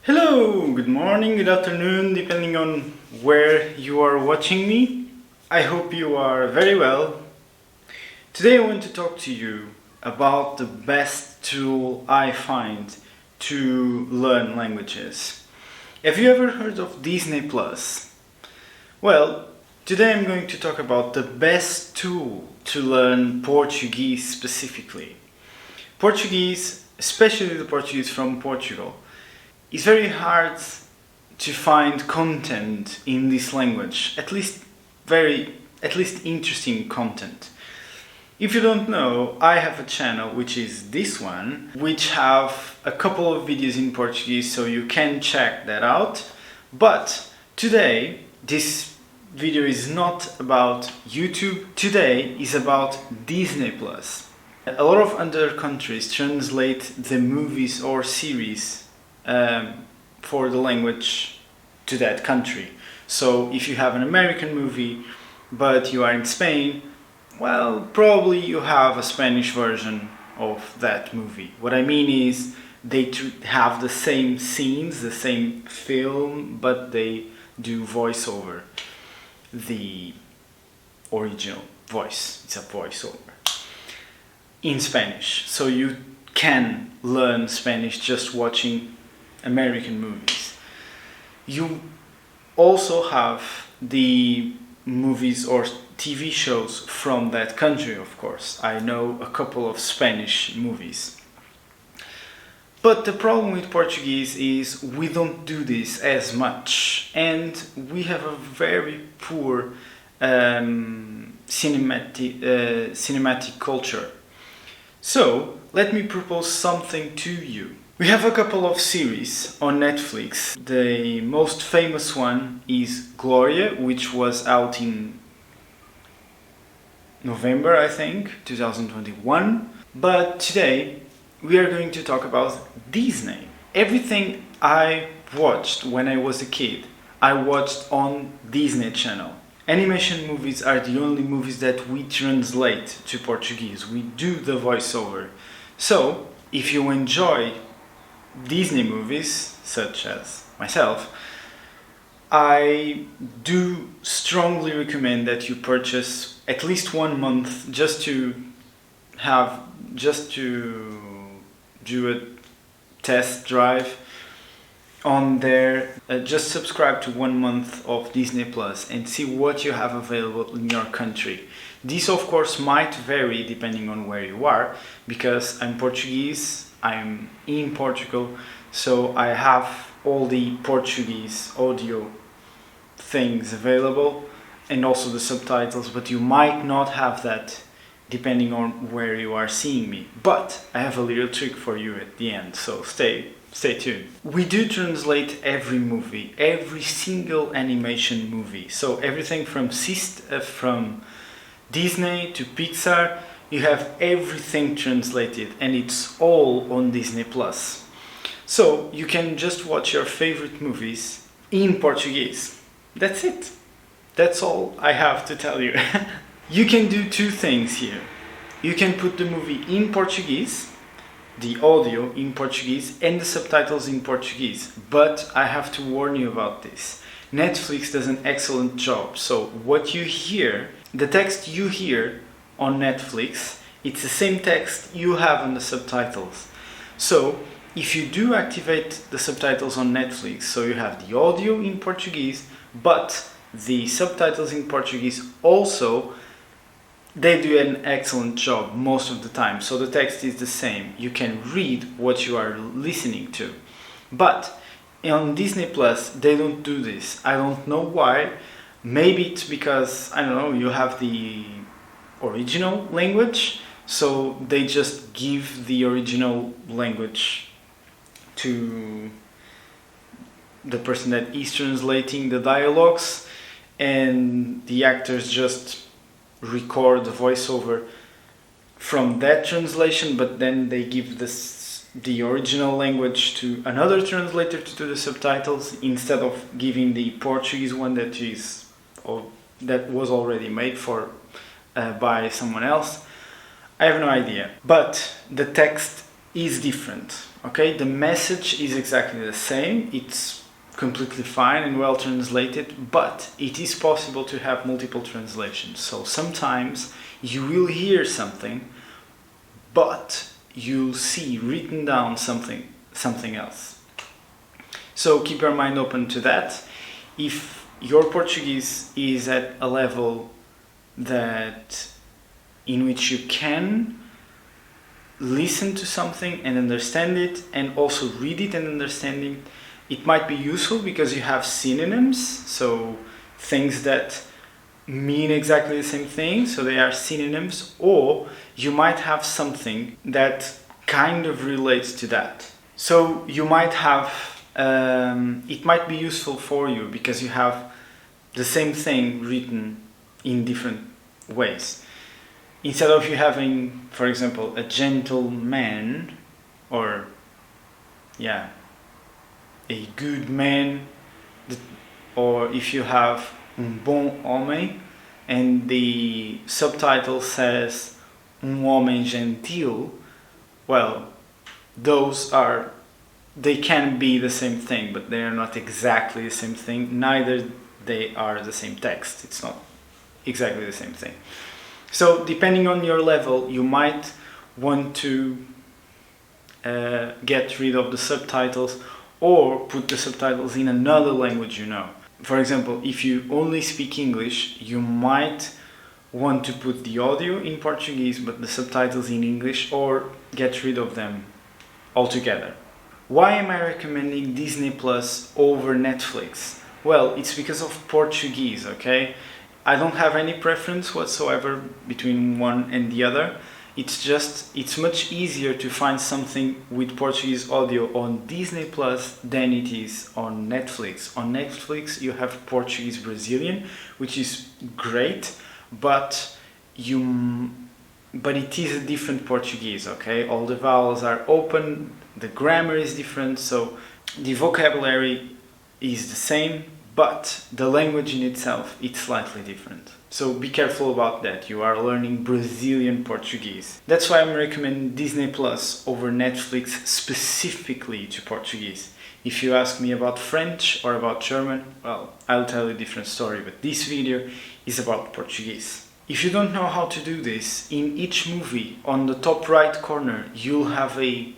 Hello, good morning, good afternoon, depending on where you are watching me. I hope you are very well. Today I want to talk to you about the best tool I find to learn languages. Have you ever heard of Disney Plus? Well, today I'm going to talk about the best tool to learn Portuguese specifically. Portuguese, especially the Portuguese from Portugal, it's very hard to find content in this language, at least interesting content. If you don't know, I have a channel which is this one, which have a couple of videos in Portuguese, so you can check that out. But today, this video is not about YouTube. Today is about Disney Plus. A lot of other countries translate the movies or series for the language to that country. So if you have an American movie but you are in Spain, well, probably you have a Spanish version of that movie. What I mean is they have the same scenes, the same film, but they do voiceover. The original voice, it's a voiceover in Spanish. So you can learn Spanish just watching American movies. You also have the movies or TV shows from that country, of course. I know a couple of Spanish movies. But the problem with Portuguese is we don't do this as much, and we have a very poor cinematic culture. So let me propose something to you. We have a couple of series on Netflix. The most famous one is Gloria, which was out in November, I think, 2021. But today we are going to talk about Disney. Everything I watched when I was a kid, I watched on Disney Channel. Animation movies are the only movies that we translate to Portuguese. We do the voiceover. So, if you enjoy Disney movies, such as myself, I do strongly recommend that you purchase at least 1 month just to do a test drive on there. Just subscribe to 1 month of Disney Plus and see what you have available in your country. This of course might vary depending on where you are, because I'm Portuguese, I'm in Portugal, so I have all the Portuguese audio things available and also the subtitles, but you might not have that depending on where you are seeing me. But I have a little trick for you at the end, so stay tuned. We do translate every movie, every single animation movie. So everything from Disney to Pixar, you have everything translated, and it's all on Disney Plus. So you can just watch your favorite movies in Portuguese. That's it. That's all I have to tell you. You can do two things here. You can put the movie in Portuguese, the audio in Portuguese and the subtitles in Portuguese. But I have to warn you about this. Netflix does an excellent job. So what you hear, the text you hear on Netflix, it's the same text you have on the subtitles. So if you do activate the subtitles on Netflix, so you have the audio in Portuguese, but the subtitles in Portuguese also, they do an excellent job most of the time. So the text is the same. You can read what you are listening to. But on Disney Plus, they don't do this. I don't know why. Maybe it's because, I don't know, you have the original language, so they just give the original language to the person that is translating the dialogues, and the actors just record the voiceover from that translation, but then they give the original language to another translator to do the subtitles instead of giving the Portuguese one that was already made for by someone else. I have no idea, but the text is different. Okay, the message is exactly the same. It's completely fine and well translated, but it is possible to have multiple translations. So sometimes you will hear something, but you'll see written down something else. So keep your mind open to that. If your Portuguese is at a level that in which you can listen to something and understand it, and also read it and understand it, it might be useful because you have synonyms, so things that mean exactly the same thing, so they are synonyms, or you might have something that kind of relates to that. So you might have, it might be useful for you because you have the same thing written in different ways. Instead of you having, for example, a gentleman, or a good man, or if you have bom homem and the subtitle says homem gentil, well, they can be the same thing, but they are not exactly the same thing. Neither they are the same text. It's not exactly the same thing. So depending on your level, you might want to get rid of the subtitles or put the subtitles in another language you know. For example, if you only speak English, you might want to put the audio in Portuguese but the subtitles in English, or get rid of them altogether. Why am I recommending Disney Plus over Netflix? Well, it's because of Portuguese, okay? I don't have any preference whatsoever between one and the other. It's much easier to find something with Portuguese audio on Disney Plus than it is on Netflix. On Netflix you have Portuguese Brazilian, which is great, but it is a different Portuguese, okay? All the vowels are open, the grammar is different, so the vocabulary is the same, but the language in itself, it's slightly different. So be careful about that. You are learning Brazilian Portuguese. That's why I'm recommending Disney Plus over Netflix specifically to Portuguese. If you ask me about French or about German, well, I'll tell you a different story, but this video is about Portuguese. If you don't know how to do this, in each movie, on the top right corner, you'll have a,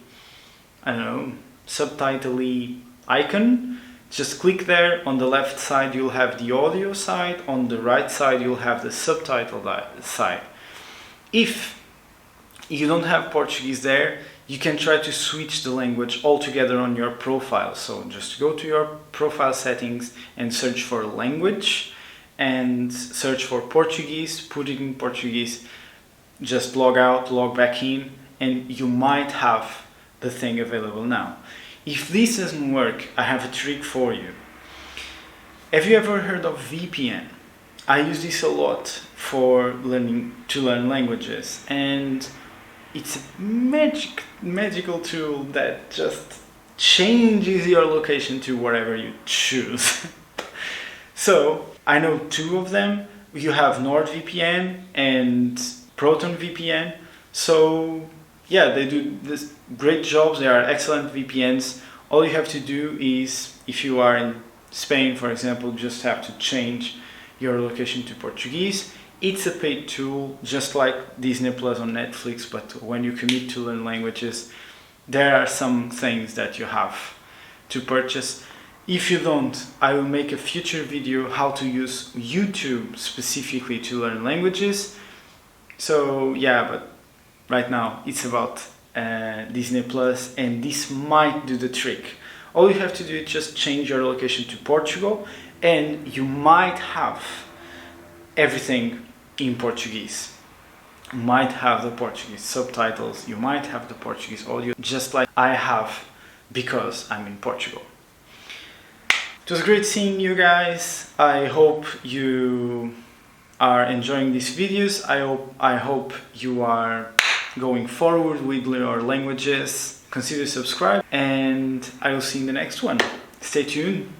subtitle-y icon. Just click there. On the left side you'll have the audio side, on the right side you'll have the subtitle side. If you don't have Portuguese there, you can try to switch the language altogether on your profile. So just go to your profile settings and search for language and search for Portuguese, put it in Portuguese, just log out, log back in, and you might have the thing available now. If this doesn't work, I have a trick for you. Have you ever heard of VPN? I use this a lot for learn languages, and it's a magical tool that just changes your location to wherever you choose. So I know two of them. You have NordVPN and ProtonVPN. So yeah, they do this great jobs. They are excellent VPNs. All you have to do is, if you are in Spain, for example, just have to change your location to Portuguese. It's a paid tool, just like Disney Plus on Netflix, but when you commit to learn languages, there are some things that you have to purchase. If you don't, I will make a future video how to use YouTube specifically to learn languages. So yeah, but right now it's about Disney Plus, and this might do the trick. All you have to do is just change your location to Portugal, and you might have everything in Portuguese. You might have the Portuguese subtitles, you might have the Portuguese audio, just like I have, because I'm in Portugal. It was great seeing you guys. I hope you are enjoying these videos. I hope you are going forward with your languages. Consider subscribe, and I will see you in the next one. Stay tuned.